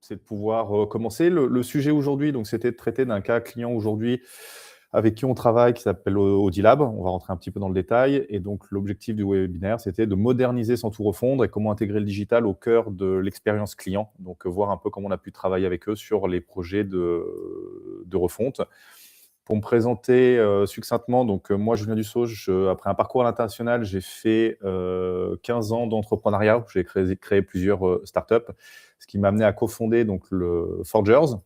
c'est de pouvoir, commencer. Le sujet aujourd'hui, donc c'était de traiter d'un cas client aujourd'hui avec qui on travaille, qui s'appelle, Audilab. On va rentrer un petit peu dans le détail et donc l'objectif du webinaire, c'était de moderniser sans tout refondre et comment intégrer le digital au cœur de l'expérience client. Donc, voir un peu comment on a pu travailler avec eux sur les projets de refonte. Pour me présenter, succinctement, donc, moi je viens du SAUJ, après un parcours à l'international, j'ai fait, 15 ans d'entrepreneuriat. J'ai créé plusieurs, startups, ce qui m'a amené à cofonder donc le Forgers,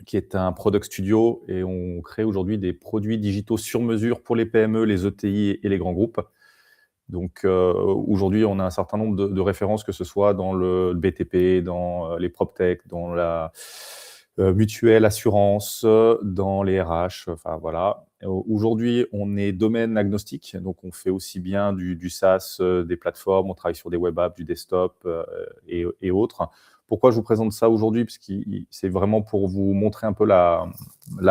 qui est un product studio et on crée aujourd'hui des produits digitaux sur mesure pour les PME, les ETI et les grands groupes. Donc, aujourd'hui, on a un certain nombre de références, que ce soit dans le BTP, dans, les PropTech, dans la, mutuelle, assurance, dans les RH, enfin voilà. Aujourd'hui, on est domaine agnostique, donc on fait aussi bien du SaaS, des plateformes, on travaille sur des web apps, du desktop, et autres. Pourquoi je vous présente ça aujourd'hui? Parce que c'est vraiment pour vous montrer un peu la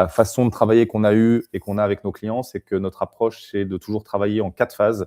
façon de travailler qu'on a eue et qu'on a avec nos clients. C'est que notre approche, c'est de toujours travailler en 4 phases.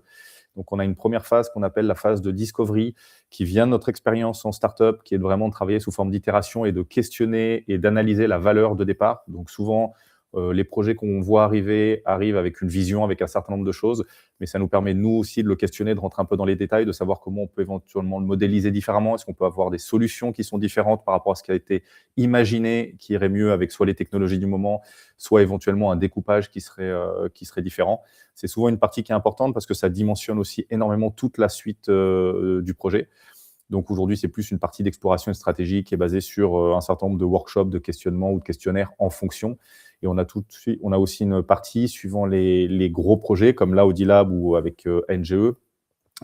Donc, on a une première phase qu'on appelle la phase de discovery, qui vient de notre expérience en startup, qui est de vraiment travailler sous forme d'itération et de questionner et d'analyser la valeur de départ. Donc, souvent, les projets qu'on voit arrivent avec une vision, avec un certain nombre de choses, mais ça nous permet, nous aussi, de le questionner, de rentrer un peu dans les détails, de savoir comment on peut éventuellement le modéliser différemment. Est-ce qu'on peut avoir des solutions qui sont différentes par rapport à ce qui a été imaginé, qui irait mieux avec soit les technologies du moment, soit éventuellement un découpage qui serait différent. C'est souvent une partie qui est importante parce que ça dimensionne aussi énormément toute la suite, du projet. Donc aujourd'hui, c'est plus une partie d'exploration et stratégie qui est basée sur, un certain nombre de workshops, de questionnements ou de questionnaires en fonction. Et on a aussi une partie suivant les gros projets comme là, Audilab ou avec, NGE,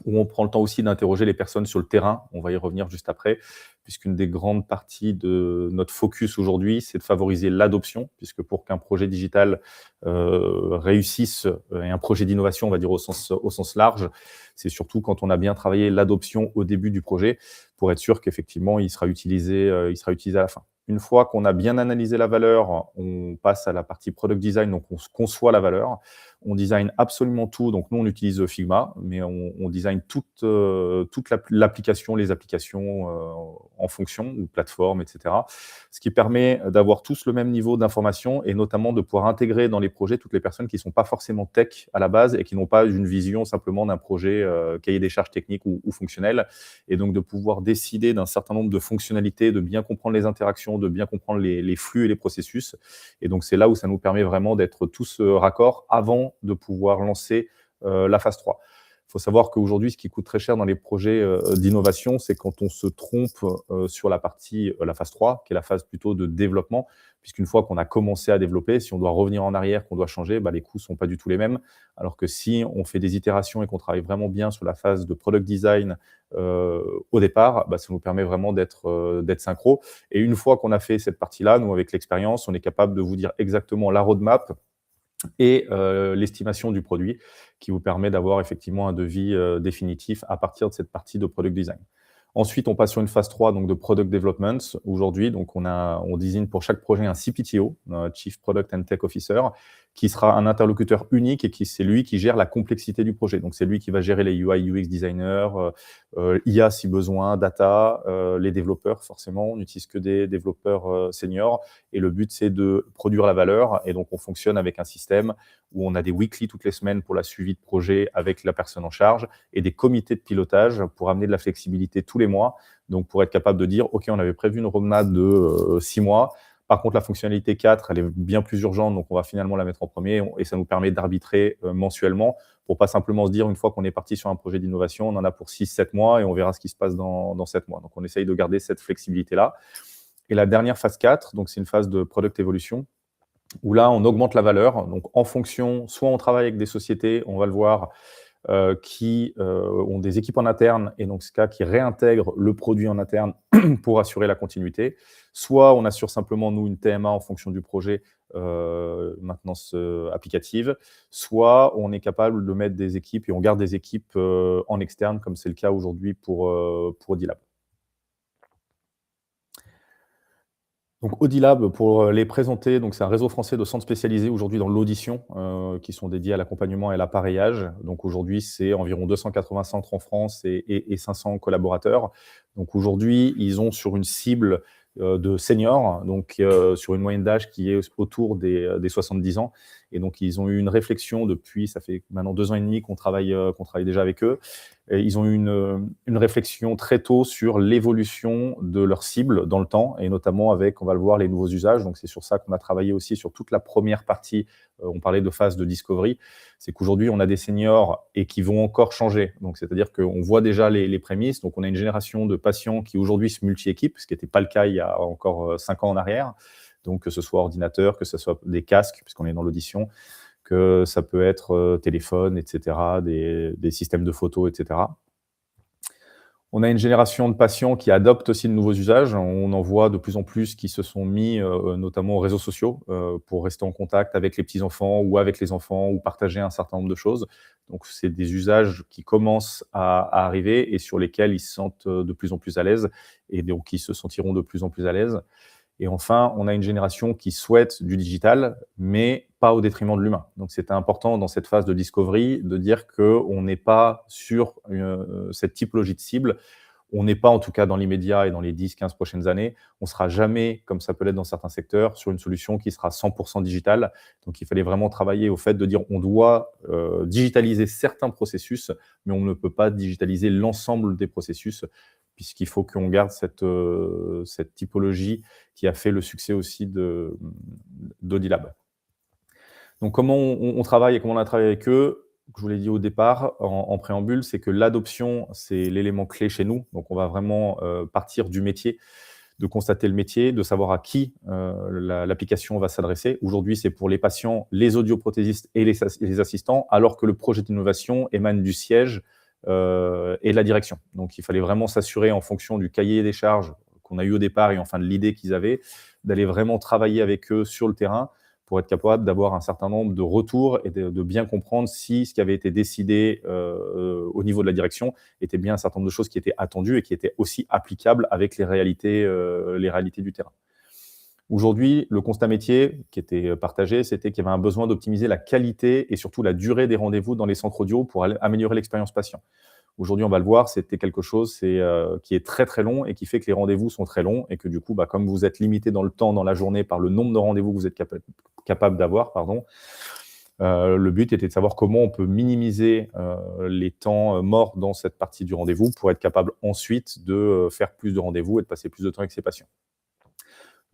où on prend le temps aussi d'interroger les personnes sur le terrain. On va y revenir juste après, puisqu'une des grandes parties de notre focus aujourd'hui, c'est de favoriser l'adoption, puisque pour qu'un projet digital, réussisse, et un projet d'innovation, on va dire au sens large, c'est surtout quand on a bien travaillé l'adoption au début du projet, pour être sûr qu'effectivement il sera utilisé à la fin. Une fois qu'on a bien analysé la valeur, on passe à la partie product design, donc on se conçoit la valeur. On design absolument tout. Donc, nous, on utilise Figma, mais on design toute l'application, les applications en fonction, ou plateforme, etc. Ce qui permet d'avoir tous le même niveau d'information et notamment de pouvoir intégrer dans les projets toutes les personnes qui ne sont pas forcément tech à la base et qui n'ont pas une vision simplement d'un projet cahier des charges techniques ou fonctionnel. Et donc, de pouvoir décider d'un certain nombre de fonctionnalités, de bien comprendre les interactions, de bien comprendre les flux et les processus. Et donc, c'est là où ça nous permet vraiment d'être tous raccords avant de pouvoir lancer la phase 3. Il faut savoir qu'aujourd'hui, ce qui coûte très cher dans les projets d'innovation, c'est quand on se trompe sur la partie, la phase 3, qui est la phase plutôt de développement, puisqu'une fois qu'on a commencé à développer, si on doit revenir en arrière, qu'on doit changer, bah, les coûts ne sont pas du tout les mêmes. Alors que si on fait des itérations et qu'on travaille vraiment bien sur la phase de product design au départ, bah, ça nous permet vraiment d'être synchro. Et une fois qu'on a fait cette partie-là, nous, avec l'expérience, on est capable de vous dire exactement la roadmap et l'estimation du produit qui vous permet d'avoir effectivement un devis, définitif à partir de cette partie de product design. Ensuite, on passe sur une phase 3 donc de product development. Aujourd'hui, donc on désigne pour chaque projet un CPTO, Chief Product and Tech Officer, qui sera un interlocuteur unique et c'est lui qui gère la complexité du projet. Donc, c'est lui qui va gérer les UI, UX designers, IA si besoin, data, les développeurs forcément. On n'utilise que des développeurs seniors et le but, c'est de produire la valeur. Et donc, on fonctionne avec un système où on a des weekly toutes les semaines pour la suivi de projet avec la personne en charge et des comités de pilotage pour amener de la flexibilité tous les mois. Donc, pour être capable de dire, OK, on avait prévu une roadmap de 6 mois. Par contre, la fonctionnalité 4, elle est bien plus urgente, donc on va finalement la mettre en premier et ça nous permet d'arbitrer mensuellement pour pas simplement se dire, une fois qu'on est parti sur un projet d'innovation, on en a pour 6-7 mois et on verra ce qui se passe dans 7 mois. Donc, on essaye de garder cette flexibilité-là. Et la dernière phase 4, donc c'est une phase de product evolution, où là, on augmente la valeur. Donc, en fonction, soit on travaille avec des sociétés, on va le voir, qui ont des équipes en interne et donc ce cas qui réintègrent le produit en interne pour assurer la continuité. Soit on assure simplement, nous, une TMA en fonction du projet, maintenance applicative. Soit on est capable de mettre des équipes et on garde des équipes en externe, comme c'est le cas aujourd'hui pour Audilab. Donc Audilab, pour les présenter, donc c'est un réseau français de centres spécialisés aujourd'hui dans l'audition, qui sont dédiés à l'accompagnement et à l'appareillage. Donc aujourd'hui, c'est environ 280 centres en France et 500 collaborateurs. Donc aujourd'hui, ils ont sur une cible de seniors, donc sur une moyenne d'âge qui est autour des 70 ans. Et donc, ils ont eu une réflexion depuis, ça fait maintenant 2 ans et demi qu'on travaille déjà avec eux. Et ils ont eu une réflexion très tôt sur l'évolution de leur cible dans le temps, et notamment avec, on va le voir, les nouveaux usages. Donc, c'est sur ça qu'on a travaillé aussi sur toute la première partie. On parlait de phase de discovery. C'est qu'aujourd'hui, on a des seniors et qui vont encore changer. Donc, c'est-à-dire qu'on voit déjà les prémices. Donc, on a une génération de patients qui aujourd'hui se multi-équipent, ce qui n'était pas le cas il y a encore 5 ans en arrière. Donc, que ce soit ordinateur, que ce soit des casques, puisqu'on est dans l'audition, que ça peut être téléphone, etc., des systèmes de photos, etc. On a une génération de patients qui adoptent aussi de nouveaux usages. On en voit de plus en plus qui se sont mis notamment aux réseaux sociaux pour rester en contact avec les petits-enfants ou avec les enfants ou partager un certain nombre de choses. Donc, c'est des usages qui commencent à arriver et sur lesquels ils se sentent de plus en plus à l'aise, et donc ils se sentiront de plus en plus à l'aise. Et enfin, on a une génération qui souhaite du digital, mais pas au détriment de l'humain. Donc, c'était important dans cette phase de discovery de dire qu'on n'est pas sur cette typologie de cible. On n'est pas, en tout cas dans l'immédiat et dans les 10-15 prochaines années, on ne sera jamais, comme ça peut l'être dans certains secteurs, sur une solution qui sera 100% digitale. Donc, il fallait vraiment travailler au fait de dire on doit digitaliser certains processus, mais on ne peut pas digitaliser l'ensemble des processus, puisqu'il faut qu'on garde cette typologie qui a fait le succès aussi d'Audilab. Donc, comment on travaille et comment on a travaillé avec eux? Je vous l'ai dit au départ, en préambule, c'est que l'adoption, c'est l'élément clé chez nous. Donc, on va vraiment partir du métier, de constater le métier, de savoir à qui l'application va s'adresser. Aujourd'hui, c'est pour les patients, les audioprothésistes et les assistants, alors que le projet d'innovation émane du siège et de la direction. Donc, il fallait vraiment s'assurer, en fonction du cahier des charges qu'on a eu au départ et enfin de l'idée qu'ils avaient, d'aller vraiment travailler avec eux sur le terrain pour être capable d'avoir un certain nombre de retours et de bien comprendre si ce qui avait été décidé au niveau de la direction était bien un certain nombre de choses qui étaient attendues et qui étaient aussi applicables avec les réalités du terrain. Aujourd'hui, le constat métier qui était partagé, c'était qu'il y avait un besoin d'optimiser la qualité et surtout la durée des rendez-vous dans les centres audio pour améliorer l'expérience patient. Aujourd'hui, on va le voir, c'était quelque chose qui est très, très long et qui fait que les rendez-vous sont très longs et que du coup, comme vous êtes limité dans le temps, dans la journée, par le nombre de rendez-vous que vous êtes capable d'avoir, le but était de savoir comment on peut minimiser les temps morts dans cette partie du rendez-vous pour être capable ensuite de faire plus de rendez-vous et de passer plus de temps avec ses patients.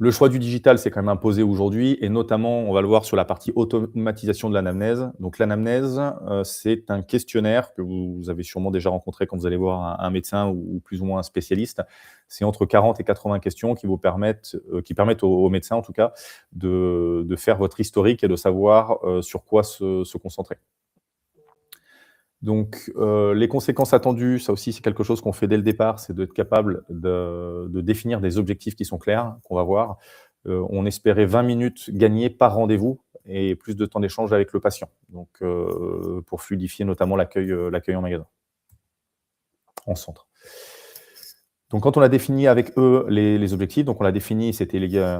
Le choix du digital s'est quand même imposé aujourd'hui, et notamment, on va le voir sur la partie automatisation de l'anamnèse. Donc l'anamnèse, c'est un questionnaire que vous avez sûrement déjà rencontré quand vous allez voir un médecin ou plus ou moins un spécialiste. C'est entre 40 et 80 questions qui permettent au médecin, en tout cas, de faire votre historique et de savoir sur quoi se concentrer. Donc, les conséquences attendues, ça aussi, c'est quelque chose qu'on fait dès le départ, c'est d'être capable de définir des objectifs qui sont clairs, qu'on va voir. On espérait 20 minutes gagnées par rendez-vous et plus de temps d'échange avec le patient, donc pour fluidifier notamment l'accueil en magasin, en centre. Donc, quand on a défini avec eux les objectifs, donc on l'a défini,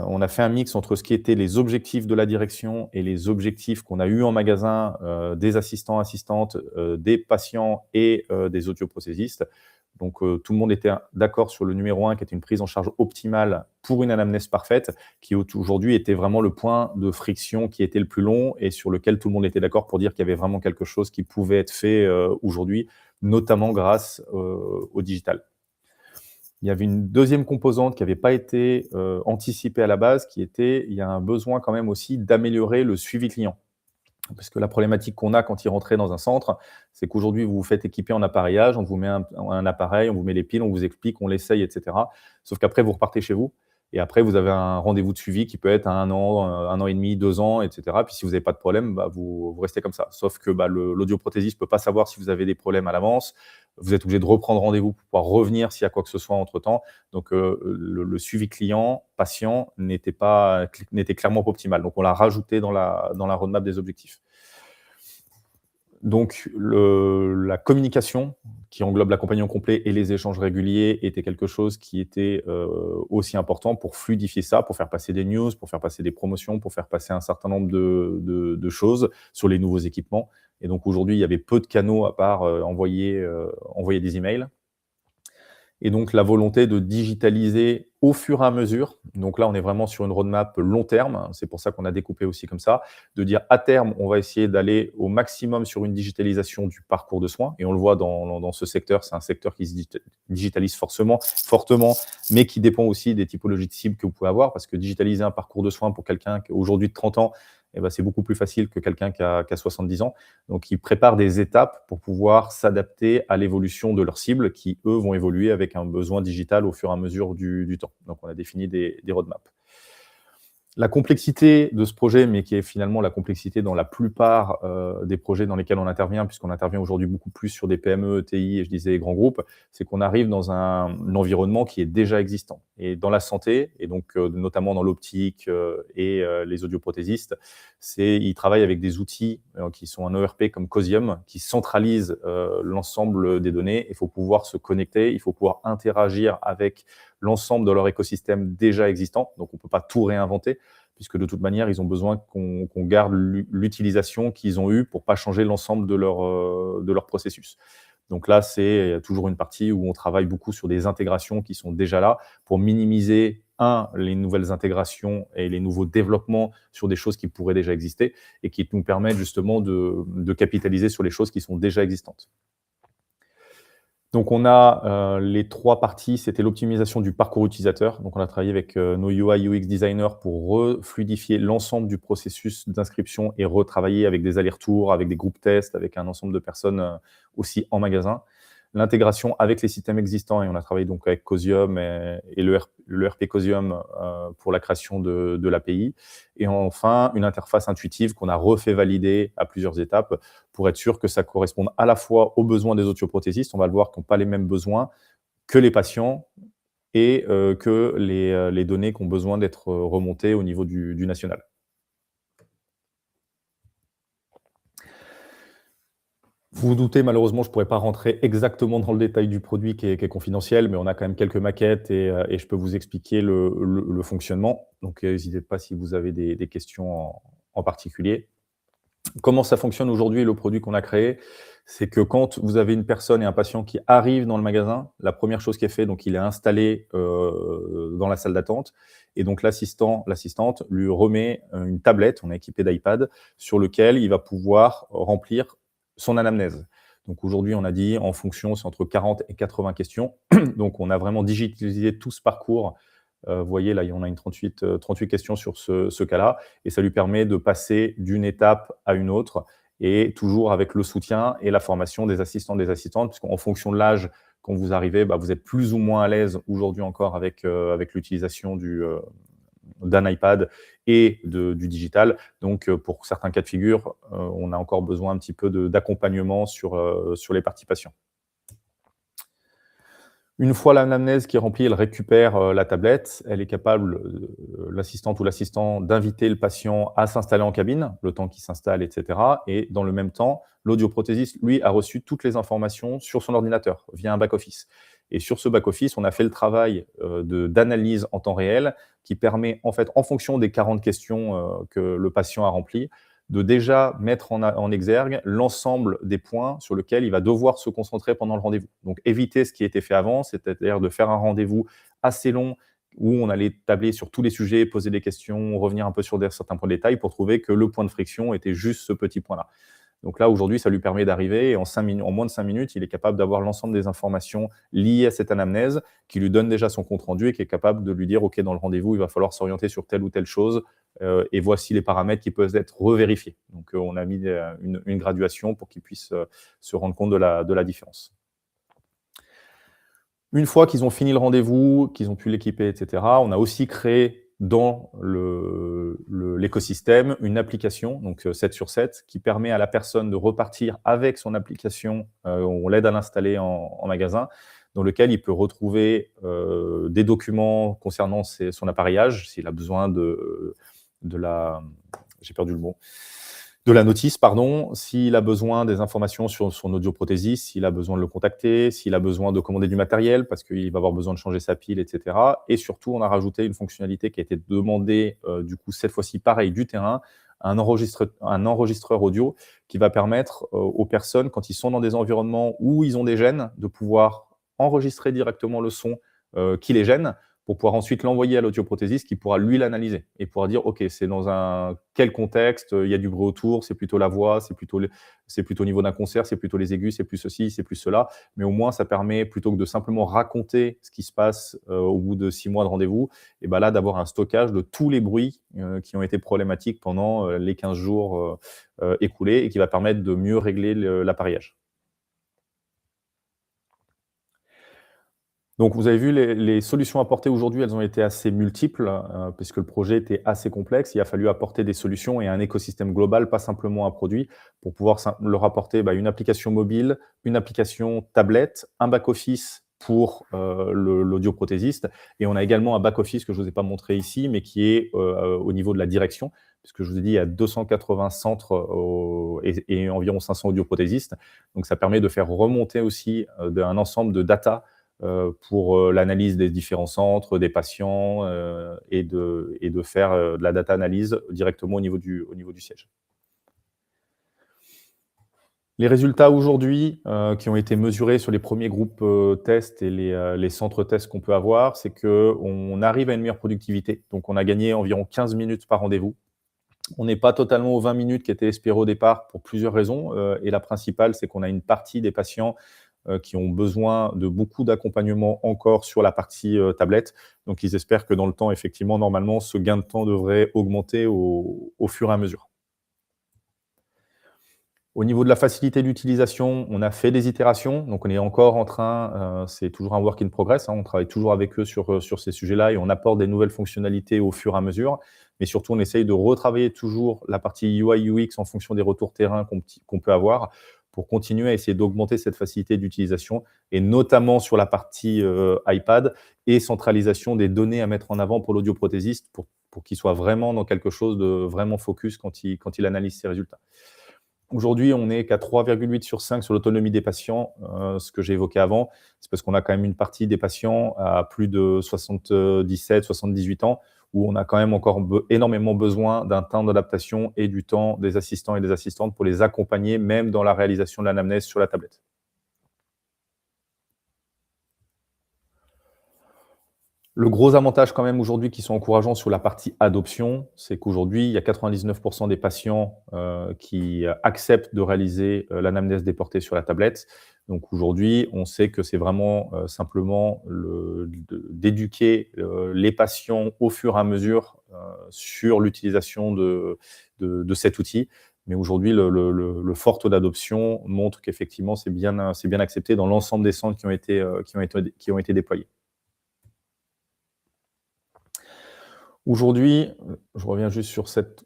on a fait un mix entre ce qui étaient les objectifs de la direction et les objectifs qu'on a eus en magasin, des assistants, assistantes, des patients et des audioprothésistes. Donc, tout le monde était d'accord sur le numéro 1, qui était une prise en charge optimale pour une anamnèse parfaite, qui aujourd'hui était vraiment le point de friction qui était le plus long et sur lequel tout le monde était d'accord pour dire qu'il y avait vraiment quelque chose qui pouvait être fait aujourd'hui, notamment grâce au digital. Il y avait une deuxième composante qui n'avait pas été anticipée à la base, il y a un besoin quand même aussi d'améliorer le suivi client. Parce que la problématique qu'on a quand ils rentraient dans un centre, c'est qu'aujourd'hui, vous vous faites équiper en appareillage, on vous met un appareil, on vous met les piles, on vous explique, on l'essaye, etc. Sauf qu'après, vous repartez chez vous. Et après, vous avez un rendez-vous de suivi qui peut être à 1 an, 1 an et demi, 2 ans, etc. Puis si vous n'avez pas de problème, vous restez comme ça. Sauf que l'audioprothésiste ne peut pas savoir si vous avez des problèmes à l'avance. Vous êtes obligé de reprendre rendez-vous pour pouvoir revenir s'il y a quoi que ce soit entre-temps. Donc, le suivi client, patient, n'était clairement pas optimal. Donc, on l'a rajouté dans la roadmap des objectifs. Donc, la communication, qui englobe l'accompagnement complet et les échanges réguliers, était quelque chose qui était aussi important pour fluidifier ça, pour faire passer des news, pour faire passer des promotions, pour faire passer un certain nombre de choses sur les nouveaux équipements. Et donc, aujourd'hui, il y avait peu de canaux à part envoyer des emails. et donc la volonté de digitaliser au fur et à mesure. Donc là, on est vraiment sur une roadmap long terme, hein, c'est pour ça qu'on a découpé aussi comme ça, de dire à terme, on va essayer d'aller au maximum sur une digitalisation du parcours de soins et on le voit dans ce secteur, c'est un secteur qui se digitalise fortement, mais qui dépend aussi des typologies de cibles que vous pouvez avoir parce que digitaliser un parcours de soins pour quelqu'un qui aujourd'hui de 30 ans, eh ben, c'est beaucoup plus facile que quelqu'un qui a 70 ans. Donc, ils préparent des étapes pour pouvoir s'adapter à l'évolution de leurs cibles qui, eux, vont évoluer avec un besoin digital au fur et à mesure du temps. Donc, on a défini des roadmaps. La complexité de ce projet, mais qui est finalement la complexité dans la plupart des projets dans lesquels on intervient, puisqu'on intervient aujourd'hui beaucoup plus sur des PME, ETI et je disais grands groupes, c'est qu'on arrive dans un environnement qui est déjà existant. Et dans la santé, et donc notamment dans l'optique et les audioprothésistes, ils travaillent avec des outils qui sont un ERP comme Cosium, qui centralisent l'ensemble des données. Il faut pouvoir se connecter, il faut pouvoir interagir avec l'ensemble de leur écosystème déjà existant. Donc, on ne peut pas tout réinventer, puisque de toute manière, ils ont besoin qu'on garde l'utilisation qu'ils ont eue pour ne pas changer l'ensemble de leur processus. Donc là, c'est toujours une partie où on travaille beaucoup sur des intégrations qui sont déjà là pour minimiser, les nouvelles intégrations et les nouveaux développements sur des choses qui pourraient déjà exister et qui nous permettent justement de capitaliser sur les choses qui sont déjà existantes. Donc on a les 3 parties, c'était l'optimisation du parcours utilisateur. Donc on a travaillé avec nos UI UX designers pour refluidifier l'ensemble du processus d'inscription et retravailler avec des allers-retours, avec des groupes tests, avec un ensemble de personnes aussi en magasin. L'intégration avec les systèmes existants et on a travaillé donc avec Cosium et le RP Cosium pour la création de l'API. Et enfin, une interface intuitive qu'on a refait valider à plusieurs étapes pour être sûr que ça corresponde à la fois aux besoins des audioprothésistes, on va le voir, qui n'ont pas les mêmes besoins que les patients et que les données qui ont besoin d'être remontées au niveau du national. Vous vous doutez, malheureusement, je ne pourrais pas rentrer exactement dans le détail du produit qui est confidentiel, mais on a quand même quelques maquettes et je peux vous expliquer le fonctionnement. Donc, n'hésitez pas si vous avez des questions en particulier. Comment ça fonctionne aujourd'hui, le produit qu'on a créé? C'est que quand vous avez une personne et un patient qui arrivent dans le magasin, la première chose qui est faite, donc il est installé dans la salle d'attente et donc l'assistante lui remet une tablette, on est équipé d'iPad, sur lequel il va pouvoir remplir son anamnèse. Donc aujourd'hui, on a dit en fonction, c'est entre 40 et 80 questions. Donc on a vraiment digitalisé tout ce parcours. Vous voyez, là, on a une 38 questions sur ce cas-là et ça lui permet de passer d'une étape à une autre et toujours avec le soutien et la formation des assistants, des assistantes, puisqu'en fonction de l'âge, quand vous arrivez, vous êtes plus ou moins à l'aise aujourd'hui encore avec l'utilisation d'un iPad et du digital. Donc, pour certains cas de figure, on a encore besoin un petit peu d'accompagnement sur les participations. Une fois l'anamnèse qui est remplie, elle récupère la tablette. Elle est capable, l'assistante ou l'assistant, d'inviter le patient à s'installer en cabine, le temps qu'il s'installe, etc. Et dans le même temps, l'audioprothésiste, lui, a reçu toutes les informations sur son ordinateur via un back-office. Et sur ce back-office, on a fait le travail d'analyse en temps réel qui permet, en fait, en fonction des 40 questions que le patient a remplies, de déjà mettre en exergue l'ensemble des points sur lesquels il va devoir se concentrer pendant le rendez-vous. Donc, éviter ce qui a été fait avant, c'est-à-dire de faire un rendez-vous assez long où on allait tabler sur tous les sujets, poser des questions, revenir un peu sur certains points de détail pour trouver que le point de friction était juste ce petit point-là. Donc là, aujourd'hui, ça lui permet d'arriver et en moins de 5 minutes, il est capable d'avoir l'ensemble des informations liées à cette anamnèse qui lui donne déjà son compte-rendu et qui est capable de lui dire « Ok, dans le rendez-vous, il va falloir s'orienter sur telle ou telle chose et voici les paramètres qui peuvent être revérifiés. » Donc, on a mis une graduation pour qu'il puisse se rendre compte de la différence. Une fois qu'ils ont fini le rendez-vous, qu'ils ont pu l'équiper, etc., on a aussi créé dans l'écosystème une application, donc 7 sur 7, qui permet à la personne de repartir avec son application, on l'aide à l'installer en magasin, dans lequel il peut retrouver des documents concernant son appareillage, s'il a besoin de la... J'ai perdu le mot. De la notice, pardon, s'il a besoin des informations sur son audioprothésiste, s'il a besoin de le contacter, s'il a besoin de commander du matériel parce qu'il va avoir besoin de changer sa pile, etc. Et surtout, on a rajouté une fonctionnalité qui a été demandée, du coup, cette fois-ci, pareil, du terrain, un enregistreur audio qui va permettre aux personnes, quand ils sont dans des environnements où ils ont des gènes, de pouvoir enregistrer directement le son qui les gêne, pour pouvoir ensuite l'envoyer à l'audioprothésiste qui pourra lui l'analyser et pourra dire: «OK, c'est dans un quel contexte, il y a du bruit autour, c'est plutôt la voix, c'est plutôt au niveau d'un concert, c'est plutôt les aigus, c'est plus ceci, c'est plus cela». Mais au moins ça permet, plutôt que de simplement raconter ce qui se passe, au bout de 6 mois de rendez-vous, et bah, là d'avoir un stockage de tous les bruits, qui ont été problématiques pendant, les 15 jours, écoulés, et qui va permettre de mieux régler l'appareillage. Donc vous avez vu les solutions apportées aujourd'hui, elles ont été assez multiples, puisque le projet était assez complexe. Il a fallu apporter des solutions et un écosystème global, pas simplement un produit, pour pouvoir leur apporter, bah, une application mobile, une application tablette, un back-office pour l'audioprothésiste, et on a également un back-office que je ne vous ai pas montré ici, mais qui est au niveau de la direction, puisque je vous ai dit, il y a 280 centres et environ 500 audioprothésistes. Donc ça permet de faire remonter aussi un ensemble de data pour l'analyse des différents centres, des patients, et de faire de la data analyse directement au niveau du siège. Les résultats aujourd'hui, qui ont été mesurés sur les premiers groupes tests et les centres tests qu'on peut avoir, c'est qu'on arrive à une meilleure productivité. Donc on a gagné environ 15 minutes par rendez-vous. On n'est pas totalement aux 20 minutes qui étaient espérées au départ pour plusieurs raisons, et la principale, c'est qu'on a une partie des patients qui ont besoin de beaucoup d'accompagnement encore sur la partie tablette. Donc ils espèrent que dans le temps, effectivement, normalement, ce gain de temps devrait augmenter au fur et à mesure. Au niveau de la facilité d'utilisation, on a fait des itérations, donc on est encore en train, c'est toujours un work in progress, hein, on travaille toujours avec eux sur ces sujets-là, et on apporte des nouvelles fonctionnalités au fur et à mesure. Mais surtout, on essaye de retravailler toujours la partie UI UX en fonction des retours terrain qu'on peut avoir, pour continuer à essayer d'augmenter cette facilité d'utilisation, et notamment sur la partie iPad, et centralisation des données à mettre en avant pour l'audioprothésiste, pour qu'il soit vraiment dans quelque chose de vraiment focus quand il analyse ses résultats. Aujourd'hui, on n'est qu'à 3,8 sur 5 sur l'autonomie des patients, ce que j'ai évoqué avant. C'est parce qu'on a quand même une partie des patients à plus de 77-78 ans, où on a quand même encore énormément besoin d'un temps d'adaptation et du temps des assistants et des assistantes pour les accompagner, même dans la réalisation de l'anamnèse sur la tablette. Le gros avantage quand même aujourd'hui qui sont encourageants sur la partie adoption, c'est qu'aujourd'hui, il y a 99 des patients qui acceptent de réaliser l'anamnèse déportée sur la tablette. Donc aujourd'hui, on sait que c'est vraiment simplement d'éduquer les patients au fur et à mesure sur l'utilisation de cet outil. Mais aujourd'hui, le fort taux d'adoption montre qu'effectivement, c'est bien accepté dans l'ensemble des centres qui ont été déployés. Aujourd'hui, je reviens juste sur cette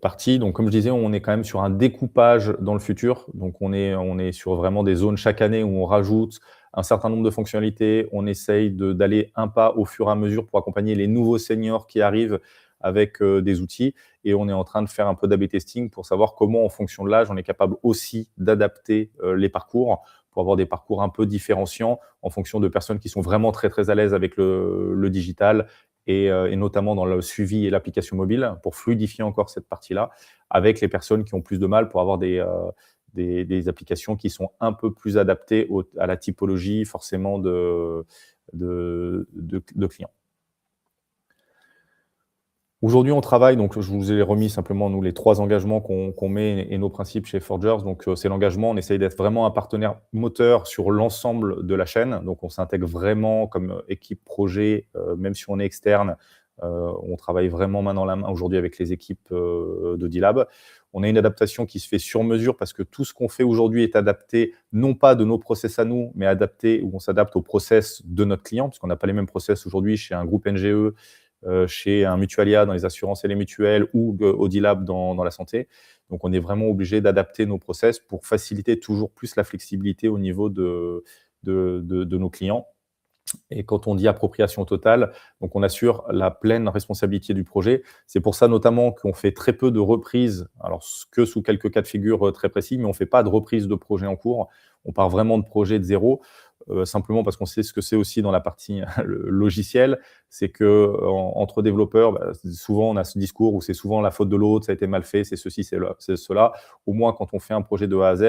partie. Donc comme je disais, on est quand même sur un découpage dans le futur. Donc on est sur vraiment des zones chaque année où on rajoute un certain nombre de fonctionnalités. On essaye d'aller un pas au fur et à mesure pour accompagner les nouveaux seniors qui arrivent avec des outils, et on est en train de faire un peu d'A/B testing pour savoir comment, en fonction de l'âge, on est capable aussi d'adapter les parcours pour avoir des parcours un peu différenciants en fonction de personnes qui sont vraiment très, très à l'aise avec le digital, et notamment dans le suivi et l'application mobile, pour fluidifier encore cette partie-là, avec les personnes qui ont plus de mal, pour avoir des applications qui sont un peu plus adaptées à la typologie forcément de clients. Aujourd'hui, on travaille, donc je vous ai remis simplement, nous, les 3 engagements qu'on met et nos principes chez Forgers. Donc, c'est l'engagement, on essaye d'être vraiment un partenaire moteur sur l'ensemble de la chaîne. Donc, on s'intègre vraiment comme équipe projet, même si on est externe, on travaille vraiment main dans la main aujourd'hui avec les équipes d'Audilab. On a une adaptation qui se fait sur mesure, parce que tout ce qu'on fait aujourd'hui est adapté, non pas de nos process à nous, mais adapté, où on s'adapte aux process de notre client, parce qu'on n'a pas les mêmes process aujourd'hui chez un groupe NGE, chez un Mutualia dans les assurances et les mutuelles, ou Audilab dans la santé. Donc, on est vraiment obligé d'adapter nos process pour faciliter toujours plus la flexibilité au niveau de nos clients. Et quand on dit appropriation totale, donc on assure la pleine responsabilité du projet. C'est pour ça notamment qu'on fait très peu de reprises, alors que sous quelques cas de figure très précis, mais on ne fait pas de reprise de projet en cours. On part vraiment de projet de zéro. simplement parce qu'on sait ce que c'est aussi dans la partie logicielle, c'est qu'entre développeurs, souvent on a ce discours où c'est souvent la faute de l'autre, ça a été mal fait, c'est ceci, c'est cela. Au moins, quand on fait un projet de A à Z,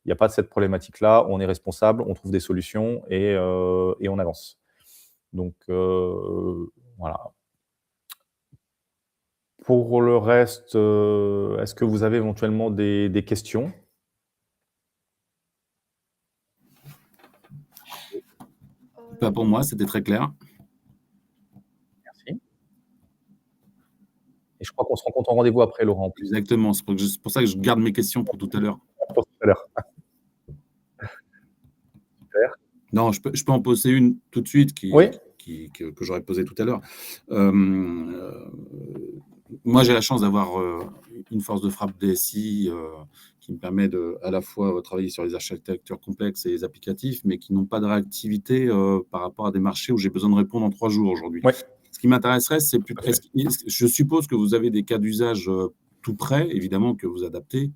il n'y a pas de cette problématique-là, on est responsable, on trouve des solutions et on avance. Donc voilà. Pour le reste, est-ce que vous avez éventuellement des questions? Pas pour moi, c'était très clair. Merci. Et je crois qu'on se rencontre en rendez-vous après, Laurent, en plus. Exactement, c'est pour ça que je garde mes questions pour tout à l'heure. Pour tout à l'heure. Super. Non, je peux en poser une tout de suite Oui? que j'aurais posée tout à l'heure. Moi, j'ai la chance d'avoir une force de frappe DSI qui me permet de à la fois travailler sur les architectures complexes et les applicatifs, mais qui n'ont pas de réactivité par rapport à des marchés où j'ai besoin de répondre en 3 jours aujourd'hui. Oui, Ce qui m'intéresserait, c'est tout à fait. je suppose que vous avez des cas d'usage tout prêts, évidemment, que vous adaptez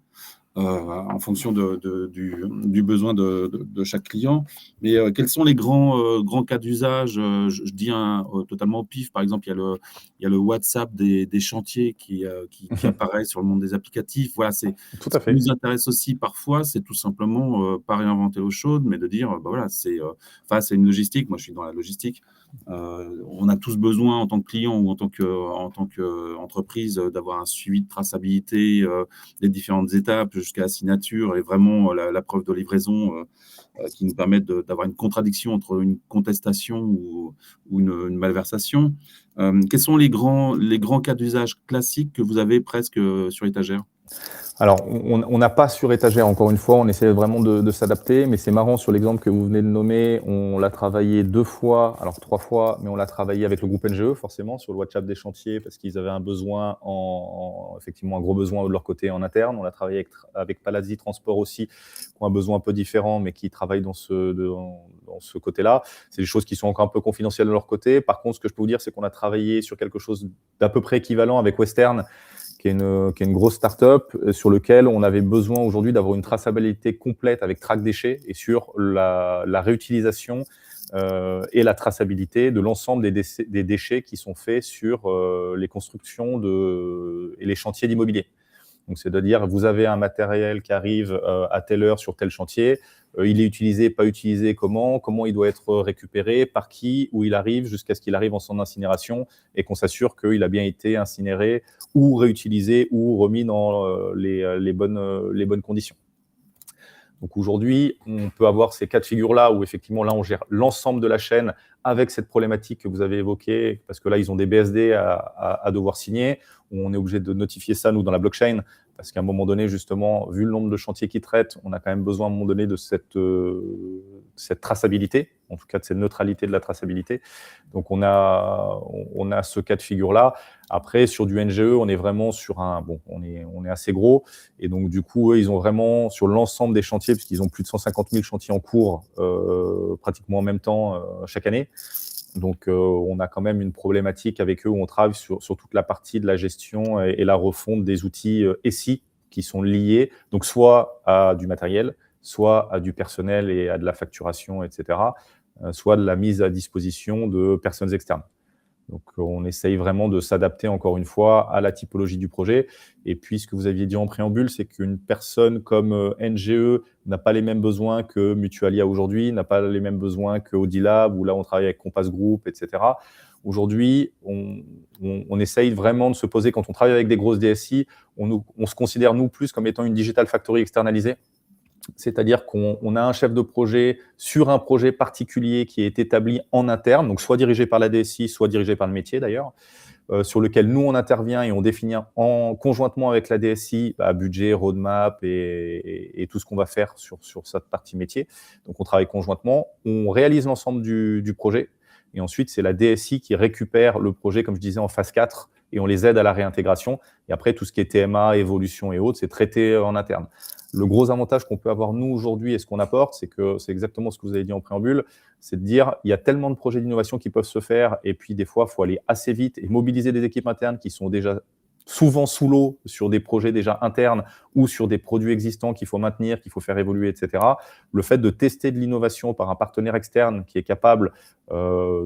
en fonction du besoin de chaque client. Mais quels sont les grands cas d'usage je dis totalement au pif. Par exemple, il y a le WhatsApp des chantiers qui apparaît sur le monde des applicatifs. Voilà, c'est Tout ce à qui fait. nous intéresse aussi parfois, c'est tout simplement pas réinventer l'eau chaude, mais de dire, bah voilà, c'est une logistique. Moi, je suis dans la logistique. On a tous besoin en tant que client ou en tant qu'entreprise d'avoir un suivi de traçabilité des différentes étapes jusqu'à la signature et vraiment la preuve de livraison qui nous permettent d'avoir une contradiction entre une contestation ou une malversation. Quels sont les grands cas d'usage classiques que vous avez presque sur étagère? Alors, on n'a pas sur étagère, encore une fois, on essaie vraiment de s'adapter, mais c'est marrant sur l'exemple que vous venez de nommer, on l'a travaillé 2 fois, alors 3 fois, mais on l'a travaillé avec le groupe NGE forcément, sur le WhatsApp des chantiers parce qu'ils avaient un besoin effectivement un gros besoin de leur côté en interne. On l'a travaillé avec Palazzi Transport aussi, qui ont un besoin un peu différent, mais qui travaillent dans ce côté-là. C'est des choses qui sont encore un peu confidentielles de leur côté. Par contre, ce que je peux vous dire, c'est qu'on a travaillé sur quelque chose d'à peu près équivalent avec Western, qui est une grosse start-up sur lequel on avait besoin aujourd'hui d'avoir une traçabilité complète avec track déchets et sur la réutilisation et la traçabilité de l'ensemble des déchets qui sont faits sur les constructions et les chantiers d'immobilier. Donc, c'est-à-dire, vous avez un matériel qui arrive à telle heure sur tel chantier, il est utilisé, pas utilisé, comment il doit être récupéré, par qui, où il arrive, jusqu'à ce qu'il arrive en centre d'incinération et qu'on s'assure qu'il a bien été incinéré ou réutilisé ou remis dans les bonnes conditions. Donc aujourd'hui, on peut avoir ces cas de figure-là où effectivement, là, on gère l'ensemble de la chaîne avec cette problématique que vous avez évoquée, parce que là, ils ont des BSD à devoir signer, où on est obligé de notifier ça, nous, dans la blockchain, parce qu'à un moment donné, justement, vu le nombre de chantiers qui traitent, on a quand même besoin à un moment donné de cette traçabilité, en tout cas de cette neutralité de la traçabilité. Donc on a ce cas de figure-là. Après, sur du NGE, on est vraiment sur on est assez gros. Et donc, du coup, eux, ils ont vraiment, sur l'ensemble des chantiers, puisqu'ils ont plus de 150 000 chantiers en cours, pratiquement en même temps, chaque année. Donc, on a quand même une problématique avec eux où on travaille sur toute la partie de la gestion et la refonte des outils SI qui sont liés, donc soit à du matériel, soit à du personnel et à de la facturation, etc., soit de la mise à disposition de personnes externes. Donc, on essaye vraiment de s'adapter, encore une fois, à la typologie du projet. Et puis, ce que vous aviez dit en préambule, c'est qu'une personne comme NGE n'a pas les mêmes besoins que Mutualia aujourd'hui, n'a pas les mêmes besoins que Audilab, où là, on travaille avec Compass Group, etc. Aujourd'hui, on essaye vraiment de se poser, quand on travaille avec des grosses DSI, on se considère, nous, plus comme étant une digital factory externalisée. C'est-à-dire qu'on a un chef de projet sur un projet particulier qui est établi en interne, donc soit dirigé par la DSI, soit dirigé par le métier d'ailleurs, sur lequel nous, on intervient et on définit conjointement avec la DSI budget, roadmap et tout ce qu'on va faire sur cette partie métier. Donc, on travaille conjointement, on réalise l'ensemble du projet et ensuite, c'est la DSI qui récupère le projet, comme je disais, en phase 4 et on les aide à la réintégration. Et après, tout ce qui est TMA, évolution et autres, c'est traité en interne. Le gros avantage qu'on peut avoir, nous, aujourd'hui, et ce qu'on apporte, c'est que c'est exactement ce que vous avez dit en préambule, c'est de dire il y a tellement de projets d'innovation qui peuvent se faire, et puis des fois, il faut aller assez vite et mobiliser des équipes internes qui sont déjà souvent sous l'eau sur des projets déjà internes ou sur des produits existants qu'il faut maintenir, qu'il faut faire évoluer, etc. Le fait de tester de l'innovation par un partenaire externe qui est capable,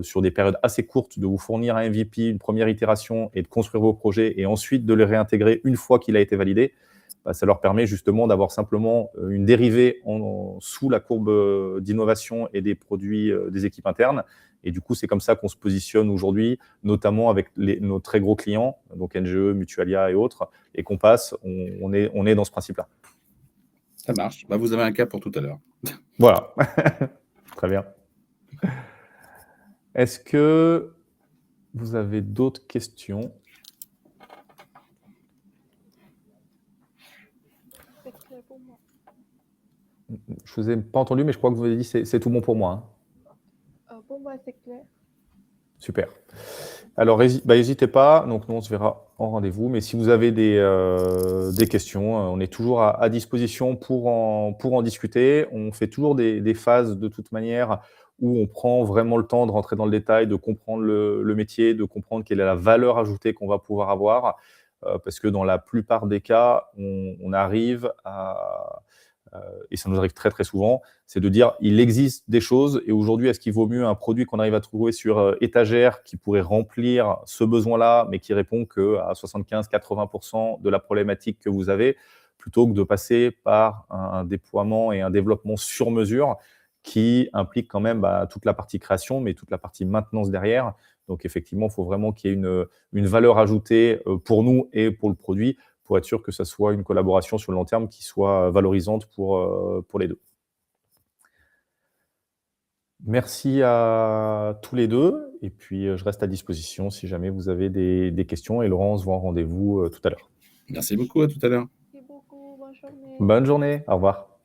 sur des périodes assez courtes, de vous fournir un MVP, une première itération et de construire vos projets et ensuite de les réintégrer une fois qu'il a été validé, bah, ça leur permet justement d'avoir simplement une dérivée sous la courbe d'innovation et des produits des équipes internes. Et du coup, c'est comme ça qu'on se positionne aujourd'hui, notamment avec nos très gros clients, donc NGE, Mutualia et autres, et qu'on passe, on est dans ce principe-là. Ça marche. Bah, vous avez un cas pour tout à l'heure. Voilà. Très bien. Est-ce que vous avez d'autres questions? C'est clair pour moi. Je vous ai pas entendu, mais je crois que vous avez dit c'est tout bon pour moi. Hein. Pour moi, c'est clair. Super. Alors, n'hésitez pas. Donc, nous, on se verra en rendez-vous. Mais si vous avez des questions, on est toujours à disposition pour en discuter. On fait toujours des phases, de toute manière, où on prend vraiment le temps de rentrer dans le détail, de comprendre le métier, de comprendre quelle est la valeur ajoutée qu'on va pouvoir avoir. Parce que dans la plupart des cas, on arrive à... et ça nous arrive très très souvent, c'est de dire il existe des choses et aujourd'hui est-ce qu'il vaut mieux un produit qu'on arrive à trouver sur étagère qui pourrait remplir ce besoin-là mais qui répond qu'à 75-80% de la problématique que vous avez plutôt que de passer par un déploiement et un développement sur mesure qui implique quand même toute la partie création mais toute la partie maintenance derrière. Donc effectivement, il faut vraiment qu'il y ait une valeur ajoutée pour nous et pour le produit pour être sûr que ça soit une collaboration sur le long terme qui soit valorisante pour les deux. Merci à tous les deux. Et puis, je reste à disposition si jamais vous avez des questions. Et Laurent, on se voit en rendez-vous tout à l'heure. Merci beaucoup. À tout à l'heure. Merci beaucoup. Bonne journée. Bonne journée. Au revoir.